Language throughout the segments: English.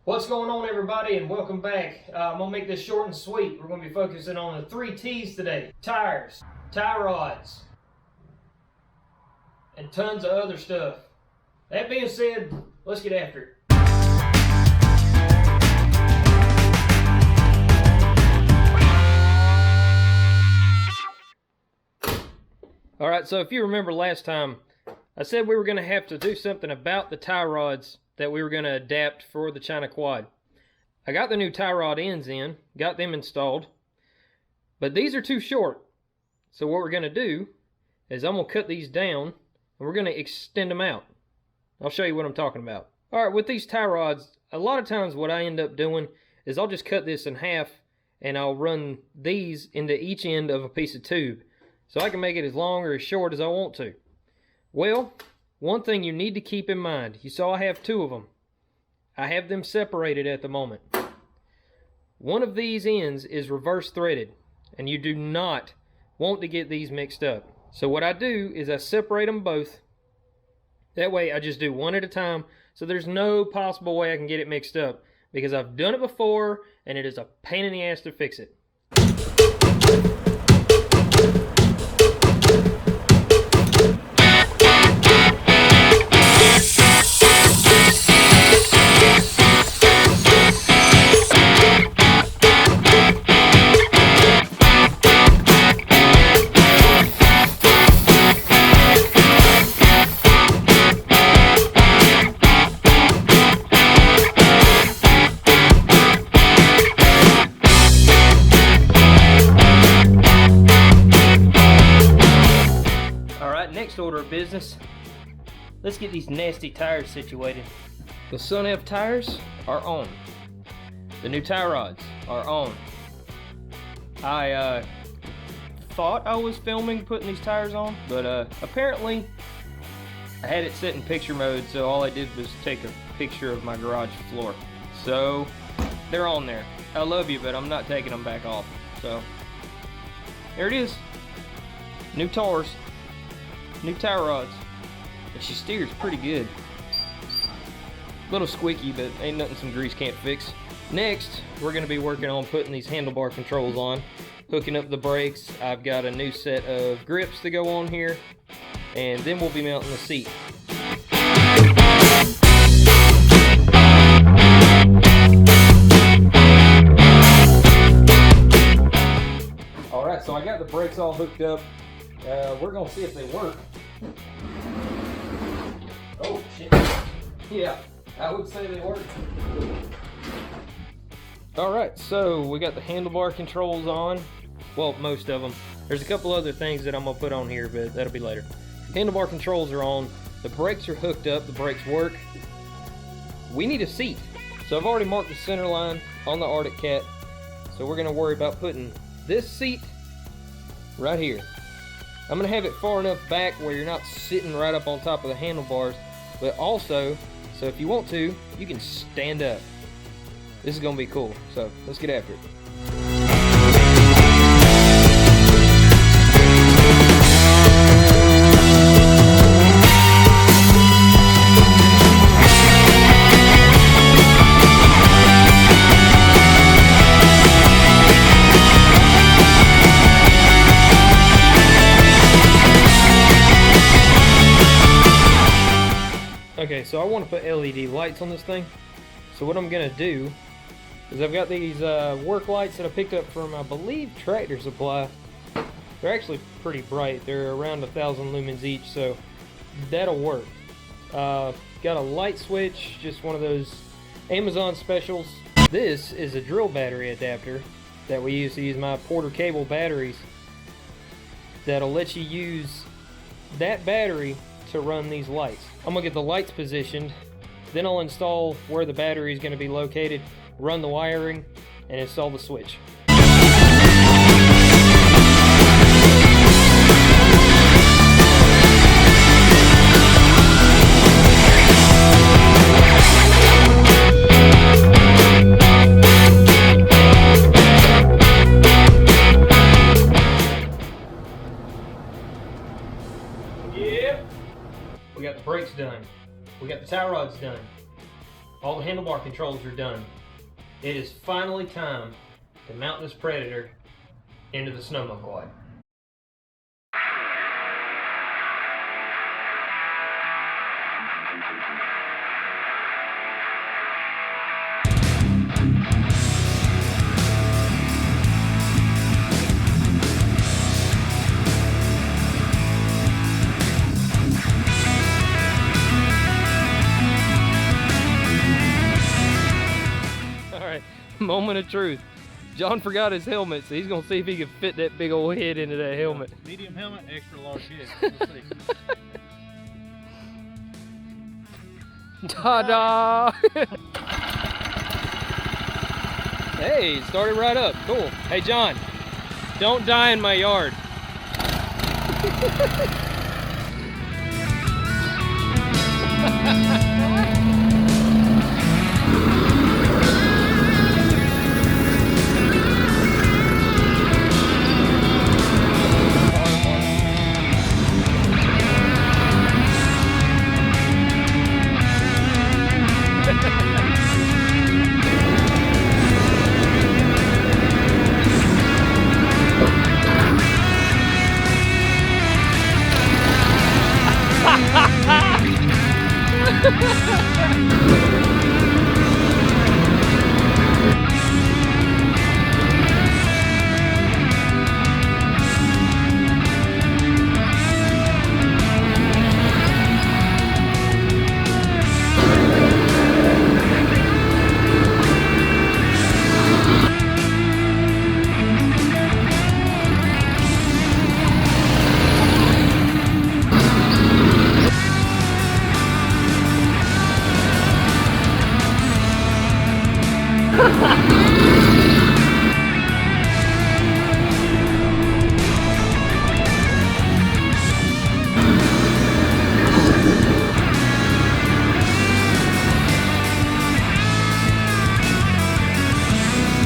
What's going on, everybody, and welcome back. I'm gonna make this short and sweet. We're gonna be focusing on the 3 T's today: tires, tie rods, and tons of other stuff. That being said, let's get after it. Alright, so if you remember last time, I said we were gonna have to do something about the tie rods that we were going to adapt for the China Quad. I got the new tie rod ends in, got them installed, but these are too short. So what we're going to do is I'm going to cut these down and we're going to extend them out. I'll show you what I'm talking about. Alright, with these tie rods, a lot of times what I end up doing is I'll just cut this in half and I'll run these into each end of a piece of tube, so I can make it as long or as short as I want to. Well, one thing you need to keep in mind, you saw I have 2 of them. I have them separated at the moment. One of these ends is reverse threaded, and you do not want to get these mixed up. So what I do is I separate them both. That way I just do one at a time, so there's no possible way I can get it mixed up, because I've done it before and it is a pain in the ass to fix it. Next order of business, let's get these nasty tires situated. The SnoMowQuad tires are on. The new tie rods are on. I thought I was filming putting these tires on, but apparently I had it set in picture mode, so all I did was take a picture of my garage floor. So they're on there. I love you, but I'm not taking them back off. So there it is. New tires. New tie rods. And she steers pretty good. A little squeaky, but ain't nothing some grease can't fix. Next, we're going to be working on putting these handlebar controls on, hooking up the brakes. I've got a new set of grips to go on here, and then we'll be mounting the seat. Alright, so I got the brakes all hooked up. We're going to see if they work. Oh, shit. Yeah, I would say they work. Alright, so we got the handlebar controls on. Well, most of them. There's a couple other things that I'm going to put on here, but that'll be later. Handlebar controls are on. The brakes are hooked up. The brakes work. We need a seat. So I've already marked the center line on the Arctic Cat. So we're going to worry about putting this seat right here. I'm going to have it far enough back where you're not sitting right up on top of the handlebars, but also, so if you want to, you can stand up. This is going to be cool, so let's get after it. Okay, so I want to put LED lights on this thing. So what I'm going to do is I've got these work lights that I picked up from, I believe, Tractor Supply. They're actually pretty bright. They're around 1,000 lumens each, so that'll work. Got a light switch, just one of those Amazon specials. This is a drill battery adapter that we use to use my Porter cable batteries. That'll let you use that battery to run these lights. I'm gonna get the lights positioned, then I'll install where the battery is going to be located, run the wiring, and install the switch. Yep. We got the brakes done. We got the tie rods done. All the handlebar controls are done. It is finally time to mount this Predator into the SnoMowQuad. Moment of truth. John forgot his helmet, so he's gonna see if he can fit that big old head into that helmet. Medium helmet, extra large head. We'll see. Ta-da! Hey, started right up. Cool. Hey, John, don't die in my yard.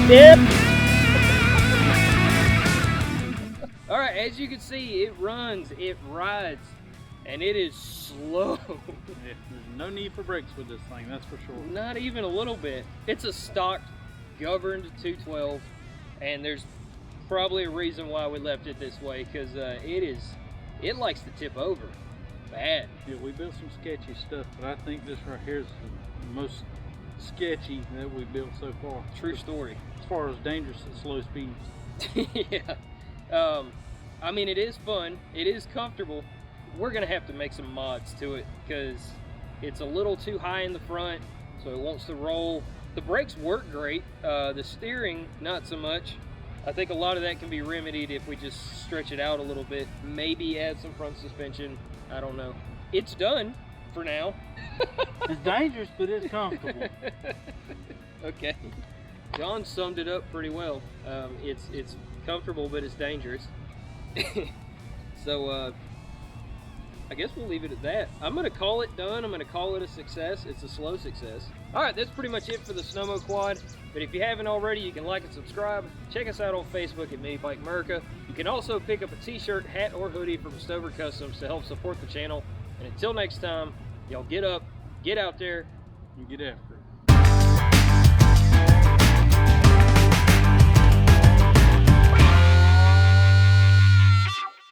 Yep. All right, as you can see, it runs, it rides, and it is slow. Yeah, there's no need for brakes with this thing, that's for sure. Not even a little bit. It's a stock governed 212, and there's probably a reason why we left it this way, because it likes to tip over bad. Yeah, we built some sketchy stuff, but I think this right here is the most sketchy that we built so far. True story. As far as dangerous at slow speeds. Yeah. I mean, it is fun. It is comfortable. We're gonna have to make some mods to it because it's a little too high in the front, so it wants to roll. The brakes work great. The steering, not so much. I think a lot of that can be remedied if we just stretch it out a little bit. Maybe add some front suspension. I don't know. It's done for now. It's dangerous, but it's comfortable. Okay. John summed it up pretty well. It's comfortable, but it's dangerous. So I guess we'll leave it at that. I'm gonna call it done. I'm gonna call it a success. It's a slow success. All right, that's pretty much it for the SnoMowQuad. But if you haven't already, you can like and subscribe. Check us out on Facebook at Mini Bike America. You can also pick up a t-shirt, hat, or hoodie from Stover Customs to help support the channel. And until next time, y'all get up, get out there, and get after it.